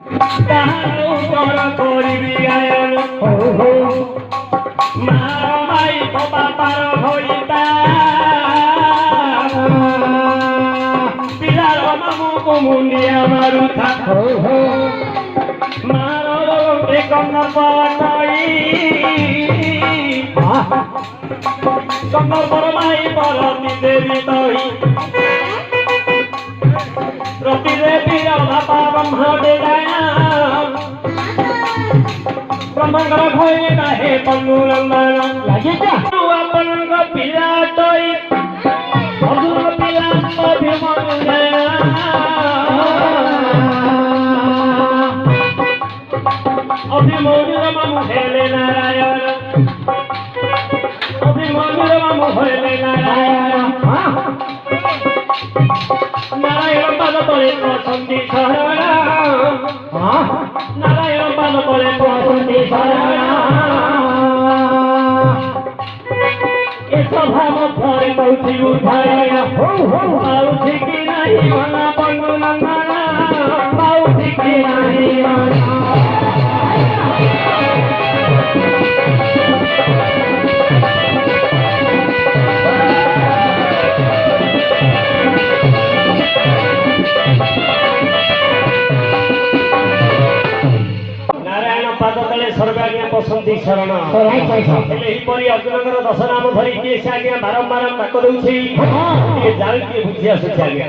ତାହାର ଉପର କରିବି ଆୟନ ମାର ମାଇ ବାପାର ଭଳିତା ପିଲାର ମାମୁକୁ ମୁଣ୍ଡିଆ ମାରୁଥା ମାର ଏକ ନବଟଇ କନବର ମାଇ ବରତି ଦେବି ତଇ रति देवी बापा ब्रह्मा देवाया ब्रह्मांगर भय नाहे पन्नुरंगन लागे क्या अपन का पिला तोई अर्जुन पिला अभिमन्यु अभिमन्यु मामु हेले नारायण अभिमन्यु मामु हेले नारायण नारायण पाद तले बसंती शरण नारायण पाद तले बसंती शरण ए सभा मध्य कौथि उधारण पाउछि कि नाही मना पन्नु नंदन पाउछि कि नाही मना सर्वाज्ञा पसंदी शरण एहीपरि अर्जुनकर दश नाम धरी किए से आज्ञा बारंबार ताक दउछि जाल के बुझी आसुछि आज्ञा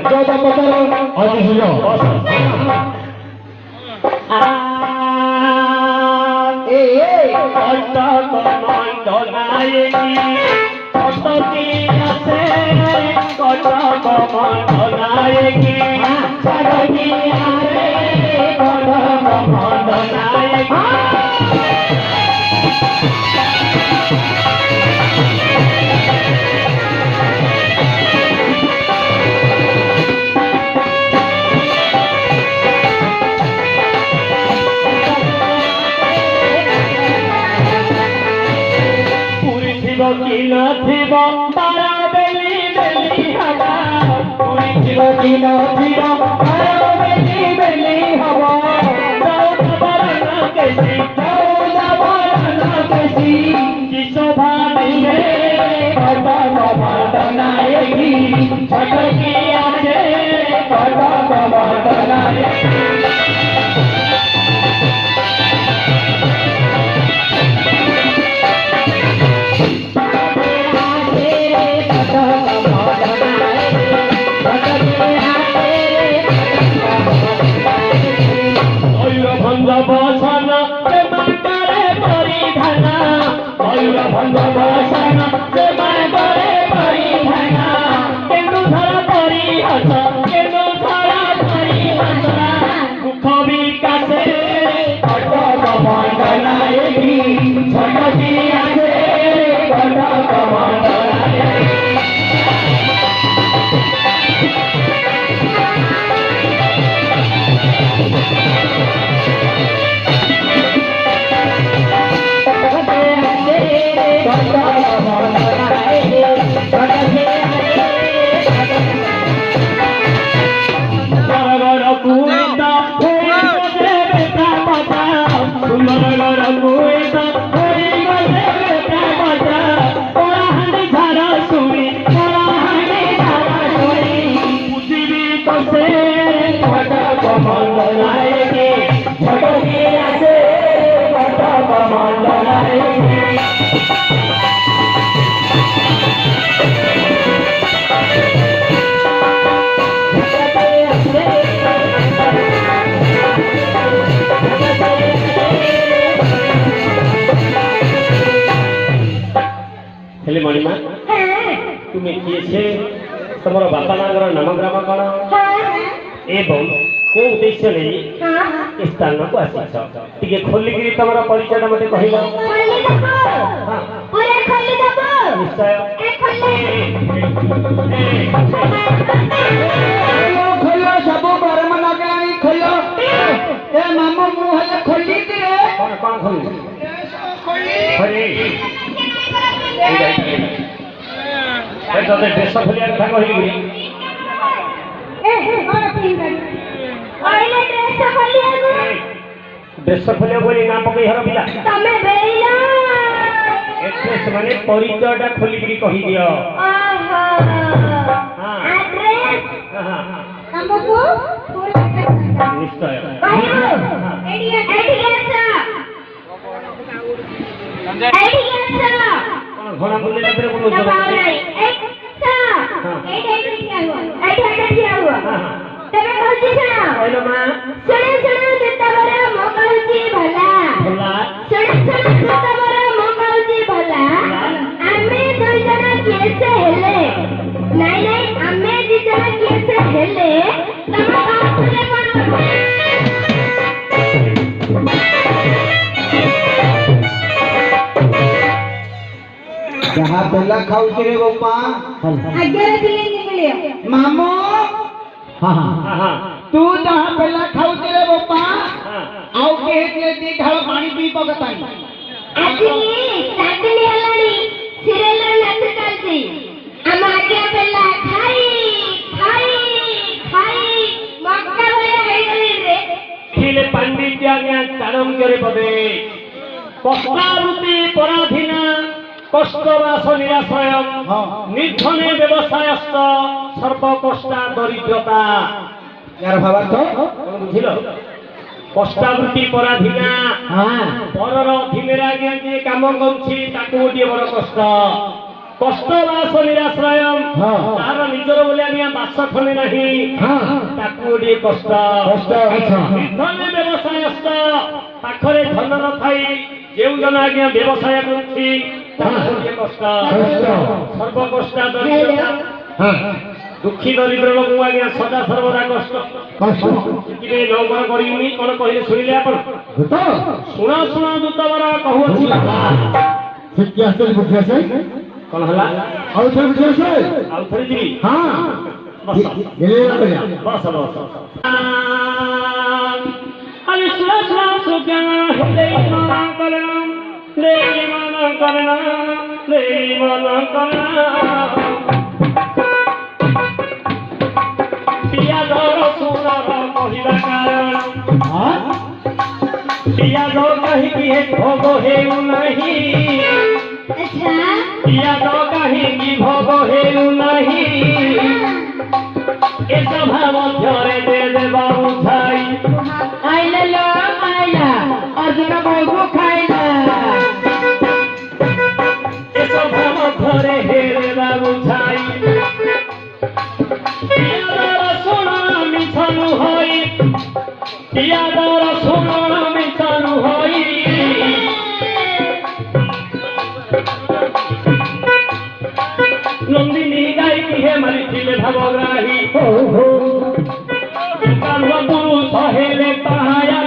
तुम्हें किए तुम बापा नागर नामग्राम कौन एवं को उद्देश्य नहीं स्थान को आस टे खोलिकी तुम परिचय मत कह निश्चय खोल सब गरम लगला खोल ए मामू मुहले खोली कौन कौन खोली देश खोलिया कथा कही ए हे कौन पिन कर ओइले ड्रेस खोलिया एड्रेस खोले बोली ना पकई हर पिला तमे बेइला एड्रेस माने परिचयटा खोली करी कहि दियो ओहो हां एड्रेस हां हमको निश्चय कहियो एडी एडी घोड़ा बोले तबरे बोलो तबे कहछि सुनो कहलो मां सुने सुने देतबरे मो कहछि भला भला सुने सुने देतबरे मो कहछि भला आमे दुई जना केसे हेले नाही नाही आमे दुई जना केसे हेले तम कहले कोन जहाँ पहला खाऊ रे गोपा आगे दिले निकलियो मामो हां हां तू जहाँ पहला खाऊ रे गोपा हां आउ के के दी ढाल पानी पी पगताई आजी चाटली हलानी सिरियल नाच चालची हम आगे पहला खाई खाई खाई मक्का भले हेई गली रे खिले पंडित आज्ञा चाणम करे पदे कष्टावृत्ति पराधीना कष्टवास निराश्रय निर्धने व्यवसायस्थ सर्वकष्टा दरिद्रता यार भावार्थ कोन बुझिलो कष्टावृत्ति पराधीना परर अधीन आज्ञा जे काम करछि ताको गोटे बड़ कष्ट कष्टवास निराश्रय तार निजर बोले आज्ञा बास खने नाही ताको गोटे कष्ट निर्धने व्यवसायस्थ पाखरे धन न थाई जेउ जन आज्ञा व्यवसाय करछि कष्ट सर्वकष्टा दरिद्रता दुखी दरिद्र लोक आज्ञा सदा सर्वदा कष्ट कि नौकर करिउनी कोन कहिले सुनिले आपण सुना सुना दूतवर कहउछि शिक्षा से बुझे से कोन हला आउ थे बुझे से आउ थरी जी हां बस गेले ना बस बस अरे सुना सुना सुज्ञा हृदय मान करना ले मान करना ले मान करना पिया दर सुनर कहिबा कारण पिया दो कहि कि हे भोग हेउ नहीं अच्छा पिया दो कहि कि भोग हेउ नहीं ए सभा मध्यरे दे दे बाबू छाई आइला लो आइला अर्जुन बाबू खाइला ए सभा मध्यरे हे रे बाबू छाई पिया सुना मिछनु होई पिया सुना मिछनु होई नंदिनी गाई हे मरिथिले भवग्राही जोगानुआ पुरुष हेले पाया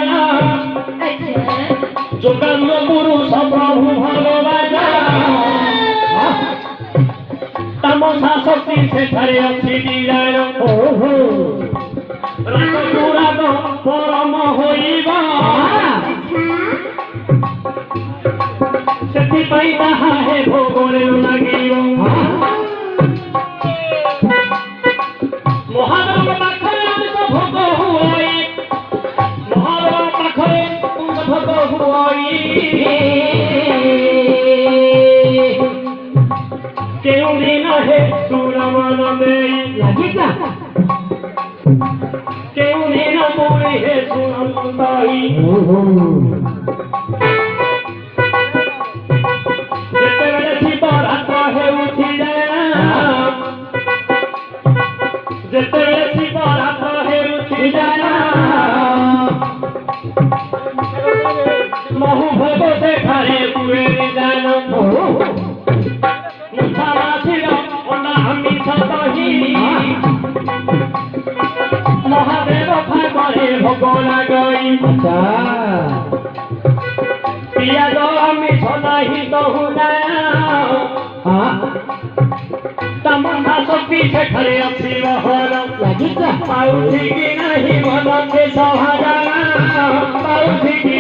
जोगानुआ पुरुष प्रभु भगवान तमसा शक्ति सेठारे अछि दिलाय राग परम होइबा सेथिपाई ताहा हे भोगरे लागिबो महादेव पाखरे भोग हुई महादेव पाखरे भोग हुई केउ दिन हे सुरमन देई लागिका केउ दिन मोरे हे सुरमन देई जेतेबेले शिवरात्र हे उठी जाए जेतेबेले शिवरात्र हे उठी जाए महु भोग से खारे पुए जान मुसावासिर ओना हमी सतही महादेव फागरे भोग लागई पिया दो हमी सनाही दहुना तमन्ना शक्ति सेठरे अछि रहर लागिका पाउछि कि नाही मन के सहारा पाउछि कि